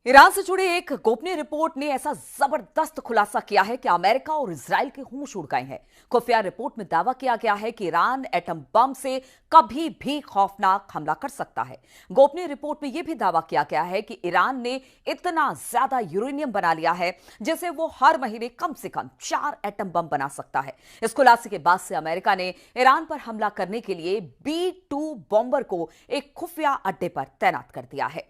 Iran से जुड़ी एक गोपनीय रिपोर्ट ने ऐसा जबरदस्त खुलासा किया है कि अमेरिका और इजराइल के होश उड़ गए हैं। खुफिया रिपोर्ट में दावा किया गया है कि ईरान एटम बम से कभी भी खौफनाक हमला कर सकता है। गोपनीय रिपोर्ट में यह भी दावा किया गया है कि ईरान ने इतना ज्यादा यूरेनियम बना लिया है जिसे वो हर महीने कम से कम 4 एटम बम बना सकता है। इस खुलासे के बाद से अमेरिका ने ईरान पर हमला करने के लिए B-2 बॉम्बर को एक खुफिया अड्डे पर तैनात कर दिया है।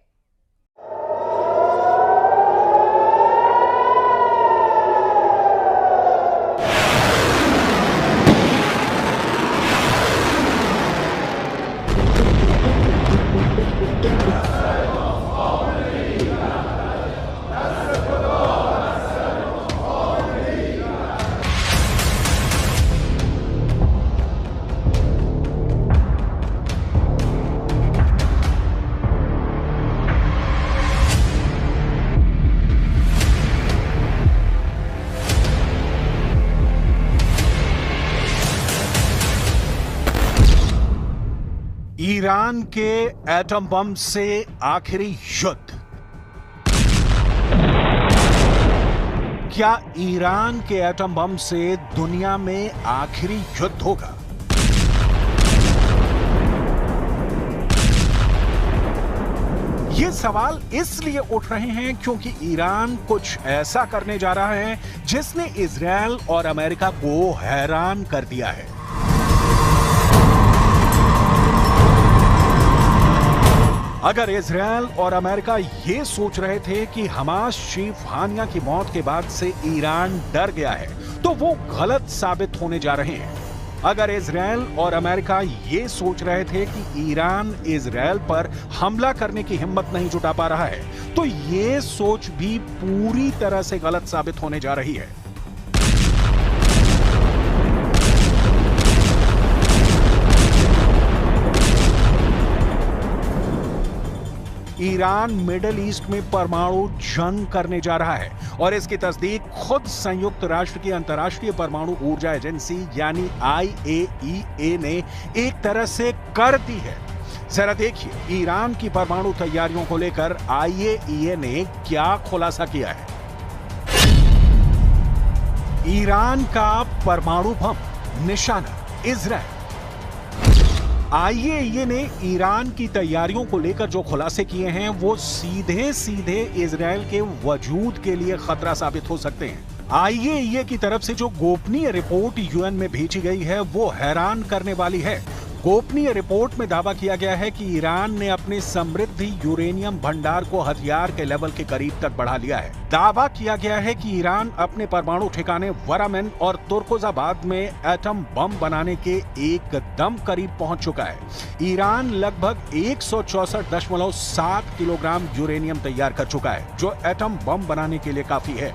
ईरान के एटम बम से आखिरी युद्ध। क्या ईरान के एटम बम से दुनिया में आखिरी युद्ध होगा? ये सवाल इसलिए उठ रहे हैं क्योंकि ईरान कुछ ऐसा करने जा रहा है जिसने इजरायल और अमेरिका को हैरान कर दिया है। अगर इजरायल और अमेरिका ये सोच रहे थे कि हमास चीफ हानिया की मौत के बाद से ईरान डर गया है, तो वो गलत साबित होने जा रहे हैं। अगर इजरायल और अमेरिका ये सोच रहे थे कि ईरान इजरायल पर हमला करने की हिम्मत नहीं जुटा पा रहा है, तो ये सोच भी पूरी तरह से गलत साबित होने जा रही है। ईरान मिडिल ईस्ट में परमाणु जंग करने जा रहा है और इसकी तस्दीक खुद संयुक्त राष्ट्र की अंतर्राष्ट्रीय परमाणु ऊर्जा एजेंसी यानी IAEA ने एक तरह से कर दी है। जरा देखिए ईरान की परमाणु तैयारियों को लेकर IAEA ने क्या खुलासा किया है। ईरान का परमाणु बम निशाना इजरायल। IAEA ने ईरान की तैयारियों को लेकर जो खुलासे किए हैं वो सीधे सीधे इजरायल के वजूद के लिए खतरा साबित हो सकते हैं। IAEA की तरफ से जो गोपनीय रिपोर्ट UN में भेजी गई है वो हैरान करने वाली है। गोपनीय रिपोर्ट में दावा किया गया है कि ईरान ने अपने समृद्ध यूरेनियम भंडार को हथियार के लेवल के करीब तक बढ़ा लिया है। दावा किया गया है कि ईरान अपने परमाणु ठिकाने वरामेन और तुर्कोजाबाद में एटम बम बनाने के एकदम करीब पहुंच चुका है। ईरान लगभग 164.7 किलोग्राम यूरेनियम तैयार कर चुका है, जो एटम बम बनाने के लिए काफी है।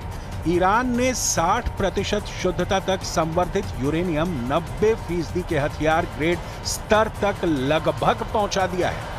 ईरान ने 60% शुद्धता तक संवर्धित यूरेनियम 90% के हथियार ग्रेड स्तर तक लगभग पहुंचा दिया है।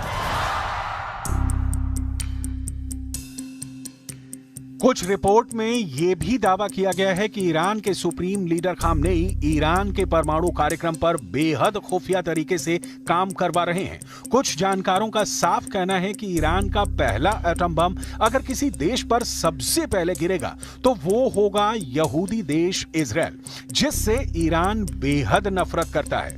कुछ रिपोर्ट में यह भी दावा किया गया है कि ईरान के सुप्रीम लीडर खामनेई ईरान के परमाणु कार्यक्रम पर बेहद खुफिया तरीके से काम करवा रहे हैं। कुछ जानकारों का साफ कहना है कि ईरान का पहला एटम बम अगर किसी देश पर सबसे पहले गिरेगा तो वो होगा यहूदी देश इजरायल, जिससे ईरान बेहद नफरत करता है।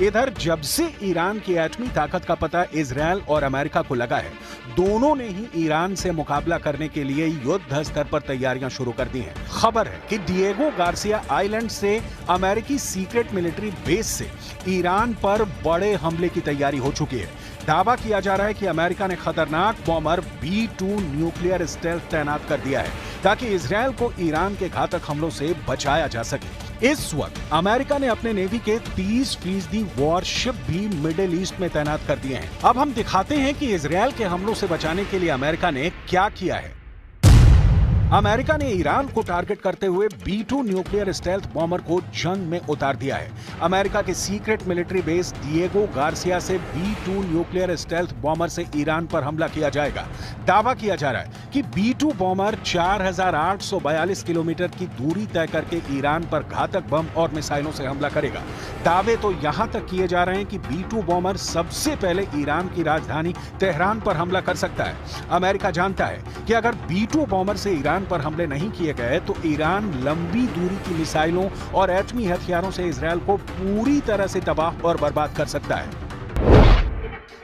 इधर जब से ईरान की एटमी ताकत का पता इजरायल और अमेरिका को लगा है, दोनों ने ही ईरान से मुकाबला करने के लिए युद्ध स्तर पर तैयारियां शुरू कर दी हैं। खबर है कि डिएगो गार्सिया आइलैंड से अमेरिकी सीक्रेट मिलिट्री बेस से ईरान पर बड़े हमले की तैयारी हो चुकी है। दावा किया जा रहा है कि अमेरिका ने खतरनाक बॉम्बर B-2 न्यूक्लियर स्टेल्थ तैनात कर दिया है ताकि इजरायल को ईरान के घातक हमलों से बचाया जा सके। इस वक्त अमेरिका ने अपने नेवी के 30% वॉरशिप भी मिडिल ईस्ट में तैनात कर दिए हैं। अब हम दिखाते हैं कि इजरायल के हमलों से बचाने के लिए अमेरिका ने क्या किया है। अमेरिका ने ईरान को टारगेट करते हुए B-2 न्यूक्लियर स्टेल्थ बॉम्बर को जंग में उतार दिया है। अमेरिका के secret military base Diego Garcia से B-2 न्यूक्लियर स्टेल्थ बॉम्बर से ईरान पर हमला किया जाएगा। दावा किया जा रहा है कि B-2 बॉम्बर 4,842 किलोमीटर की दूरी तय करके ईरान पर घातक बम और मिसाइलों से हमला करेगा। दावे तो यहां तक किए जा रहे हैं कि B-2 बॉम्बर सबसे पहले ईरान की राजधानी तेहरान पर हमला कर सकता है। अमेरिका जानता है कि अगर B-2 बॉम्बर से ईरान पर हमले नहीं किए गए तो ईरान लंबी दूरी की मिसाइलों और एटमी हथियारों से इजरायल को पूरी तरह से तबाह और बर्बाद कर सकता है।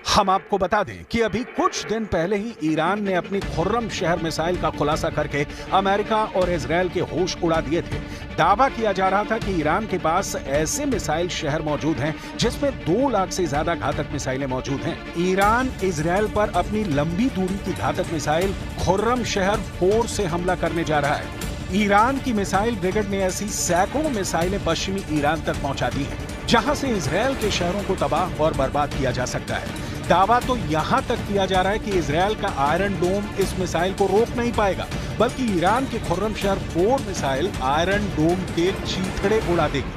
हम आपको बता दें कि अभी कुछ दिन पहले ही ईरान ने अपनी खुर्रम शहर मिसाइल का खुलासा करके अमेरिका और इजरायल के होश उड़ा दिए थे। दावा किया जा रहा था कि ईरान के पास ऐसे मिसाइल शहर मौजूद हैं जिसमें 2 लाख से ज्यादा घातक मिसाइलें मौजूद हैं। ईरान इजरायल पर अपनी लंबी दूरी की घातक मिसाइल खुर्रम शहर 4 से हमला करने जा रहा है। ईरान की मिसाइल ब्रिगेड ने ऐसी सैकड़ों मिसाइलें पश्चिमी ईरान तक पहुंचा दी हैं, जहां से इजरायल के शहरों को तबाह और बर्बाद किया जा सकता है। दावा तो यहां तक किया जा रहा है कि इजरायल का आयरन डोम इस मिसाइल को रोक नहीं पाएगा, बल्कि ईरान के खुर्रम शहर 4 मिसाइल आयरन डोम के चीथड़े उड़ा देगी।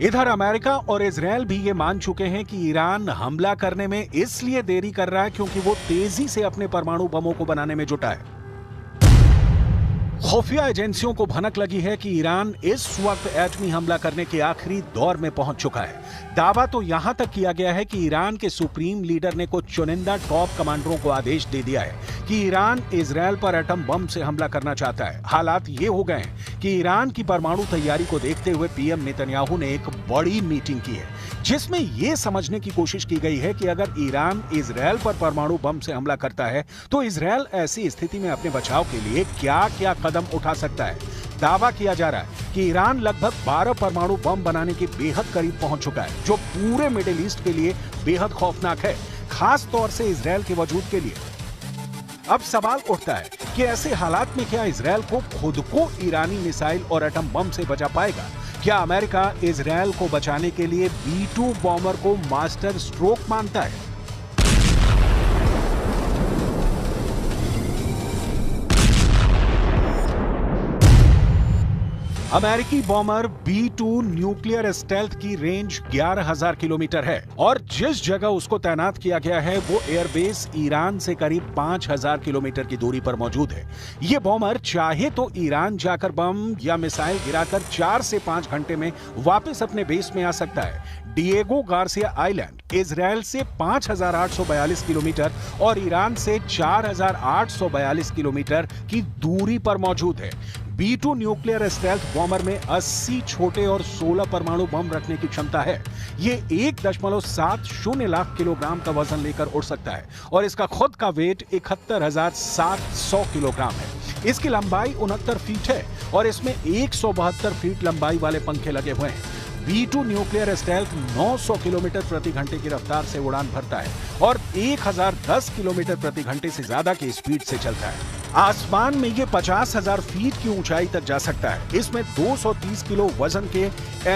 इधर अमेरिका और इजरायल भी ये मान चुके हैं कि ईरान हमला करने में इसलिए देरी कर रहा है क्योंकि वो तेजी से अपने परमाणु बमों को बनाने में जुटा है। खुफिया एजेंसियों को भनक लगी है कि ईरान इस वक्त एटमी हमला करने के आखिरी दौर में पहुंच चुका है। दावा तो यहां तक किया गया है कि ईरान के सुप्रीम लीडर ने कुछ चुनिंदा टॉप कमांडरों को आदेश दे दिया है कि ईरान इजरायल पर एटम बम से हमला करना चाहता है। हालात ये हो गए हैं कि ईरान की परमाणु तैयारी को देखते हुए पीएम नेतन्याहू ने एक बड़ी मीटिंग की है, जिसमें यह समझने की कोशिश की गई है कि अगर ईरान इजरायल पर परमाणु बम से हमला करता है तो इजरायल ऐसी स्थिति में अपने बचाव के लिए क्या-क्या कदम उठा सकता है। दावा किया जा रहा है कि ईरान लगभग 12 परमाणु बम बनाने के बेहद करीब पहुंच चुका है, जो पूरे मिडिल ईस्ट के लिए बेहद खौफनाक है, खास तौर से इजरायल के वजूद के लिए। अब सवाल उठता है कि ऐसे हालात में क्या इजरायल को खुद को ईरानी मिसाइल और एटम बम से बचा पाएगा? क्या अमेरिका इजरायल को बचाने के लिए B-2 बॉम्बर को मास्टर स्ट्रोक मानता है? अमेरिकी बॉम्बर B-2 न्यूक्लियर स्टेल्थ की रेंज 11,000 किलोमीटर है और जिस जगह उसको तैनात किया गया है वो एयरबेस ईरान से करीब 5,000 किलोमीटर की दूरी पर मौजूद है। ये बॉम्बर चाहे तो ईरान जाकर बम या मिसाइल गिराकर 4 से 5 घंटे में वापस अपने बेस में आ सकता है। डिएगो गार्सिया आइलैंड इजरायल से 5,842 किलोमीटर और ईरान से 4,842 किलोमीटर की दूरी पर मौजूद है। B-2 न्यूक्लियर स्टेल्थ बॉम्बर में 80 छोटे और 16 परमाणु बम रखने की क्षमता है। ये 1.70 लाख किलोग्राम का वजन लेकर उड़ सकता है और इसका खुद का वेट 71,700 किलोग्राम है। इसकी लंबाई 69 फीट है और इसमें 172 फीट लंबाई वाले पंखे लगे हुए हैं। B-2 न्यूक्लियर स्टेल्थ 900 किलोमीटर प्रति घंटे की रफ्तार से उड़ान भरता है और 1010 किलोमीटर प्रति घंटे से ज्यादा की स्पीड से चलता है। आसमान में ये 50,000 फीट की ऊंचाई तक जा सकता है। इसमें 230 किलो वजन के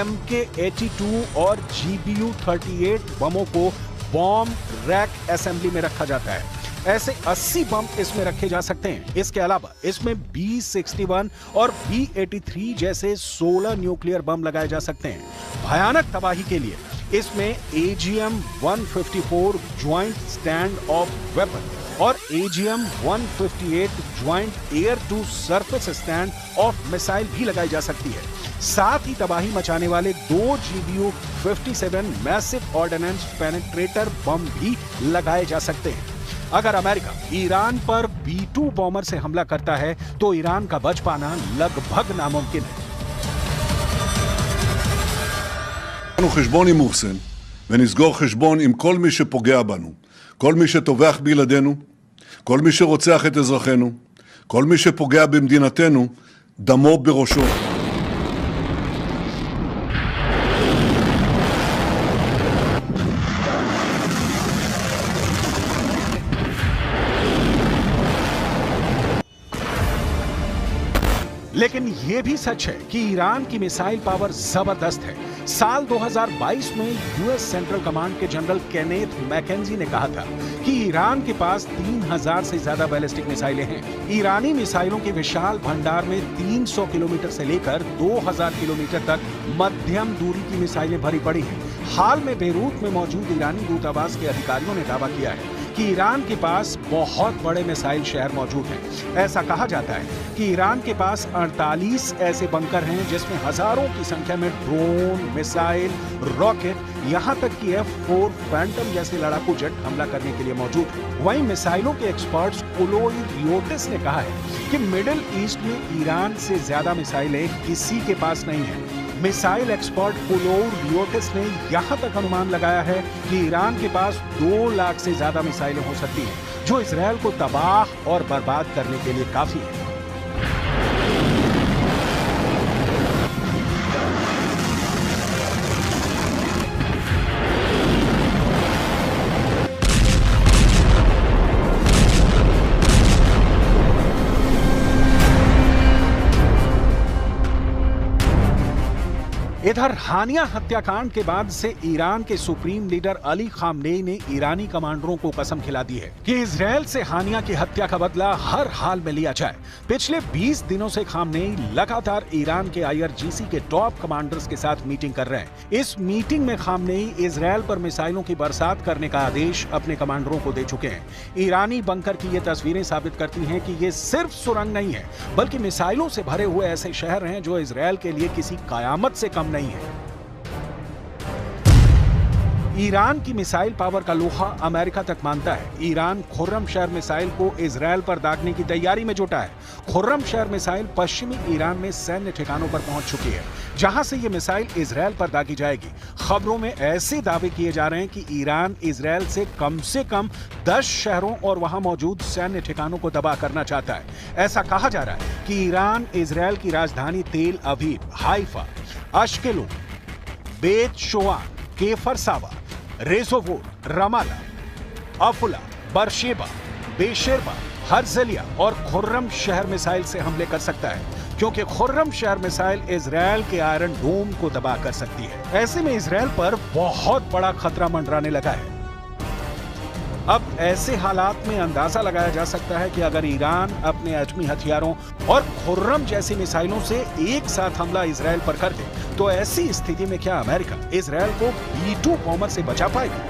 MK-82 और GBU-38 बमों को बॉम्ब रैक असेंबली में रखा जाता है। ऐसे 80 बम इसमें रखे जा सकते हैं। इसके अलावा इसमें B-61 और B-83 जैसे 16 न्यूक्लियर बम लगाए जा सकते हैं। भयानक तबाही के लिए इसमें AGM-154 joint stand of weapon और AGM-158 joint air to surface stand off missile भी लगाई जा सकती है। साथ ही तबाही मचाने वाले 2 GBU-57 मैसिव ऑर्डिनेंस पेनिट्रेटर बम भी लगाए जा सकते हैं। अगर अमेरिका ईरान पर B-2 बॉम्बर से हमला करता है तो ईरान का बच पाना लगभग नामुमकिन है। חשבון עם מוחסן ונסגור חשבון עם כל מי שפוגע בנו. כל מי שטובח בילדינו, כל מי שרוצח את אזרחינו, כל מי שפוגע במדינתנו, דמו בראשו. लेकिन यह भी सच है कि ईरान की मिसाइल पावर जबरदस्त है। साल 2022 में यूएस सेंट्रल कमांड के जनरल केनेथ मैकेंजी ने कहा था कि ईरान के पास 3000 से ज्यादा बैलिस्टिक मिसाइलें हैं। ईरानी मिसाइलों के विशाल भंडार में 300 किलोमीटर से लेकर 2000 किलोमीटर तक मध्यम दूरी की मिसाइलें भरी पड़ी हैं। हाल में बेरूत में मौजूद ईरानी दूतावास के अधिकारियों ने दावा किया है कि ईरान के पास बहुत बड़े मिसाइल शहर मौजूद हैं। ऐसा कहा जाता है कि ईरान के पास 48 ऐसे बंकर हैं जिसमें हजारों की संख्या में ड्रोन, मिसाइल, रॉकेट, यहां तक कि F-4 फैंटम जैसे लड़ाकू जेट हमला करने के लिए मौजूद है। वहीं मिसाइलों के एक्सपर्ट्स कुलोई रियोटिस ने कहा है कि मिडिल ईस्ट में ईरान से ज्यादा मिसाइलें किसी के पास नहीं है। मिसाइल एक्सपर्ट कुलोई रियोटिस ने यहां तक अनुमान लगाया है कि ईरान के पास 2 लाख से ज्यादा मिसाइलें हो सकती हैं, जो इजरायल को तबाह और बर्बाद करने के लिए काफी है। इधर हानिया हत्याकांड के बाद से ईरान के सुप्रीम लीडर अली खामनेई ने ईरानी कमांडरों को कसम खिला दी है कि इजरायल से हानिया की हत्या का बदला हर हाल में लिया जाए। पिछले 20 दिनों से खामनेई लगातार ईरान के IRGC के टॉप कमांडर्स के साथ मीटिंग कर रहे हैं। इस मीटिंग में खामनेई इजरायल पर मिसाइलों की बरसात करने का आदेश अपने कमांडरों को दे चुके हैं। ईरानी बंकर की ये तस्वीरें साबित करती हैं कि ये सिर्फ सुरंग नहीं है, बल्कि मिसाइलों से भरे हुए ऐसे शहर हैं जो इजरायल के लिए किसी कयामत से कम नहीं है। ईरान की मिसाइल पावर का लोहा अमेरिका तक मानता है। ईरान खुर्रम शहर मिसाइल को इजरायल पर दागने की तैयारी में जुटा है। खुर्रम शहर मिसाइल पश्चिमी ईरान में सैन्य ठिकानों पर पहुंच चुकी है, जहां से ये मिसाइल इजरायल पर दागी जाएगी। खबरों में ऐसे दावे किए जा रहे हैं कि ईरान इजरायल से कम 10 शहरों और वहां मौजूद सैन्य ठिकानों को तबाह करना चाहता है। ऐसा कहा जा रहा है कि ईरान इजरायल की राजधानी तेल अवीव, हाइफा, अश्केलोन, बेत शोआन, केफर सावा, रेजोवोर, रमाला, अफुला, बरशेबा, बेशेरबा, हर्जलिया और खुर्रम शहर मिसाइल से हमले कर सकता है, क्योंकि खुर्रम शहर मिसाइल इजरायल के आयरन डोम को तबाह कर सकती है। ऐसे में इजरायल पर बहुत बड़ा खतरा मंडराने लगा है। अब ऐसे हालात में अंदाजा लगाया जा सकता है कि अगर ईरान अपने एटमी हथियारों और खुर्रम जैसी मिसाइलों से एक साथ हमला इजरायल पर कर दे, तो ऐसी स्थिति में क्या अमेरिका इजरायल को B-2 बॉम्बर से बचा पाएगा?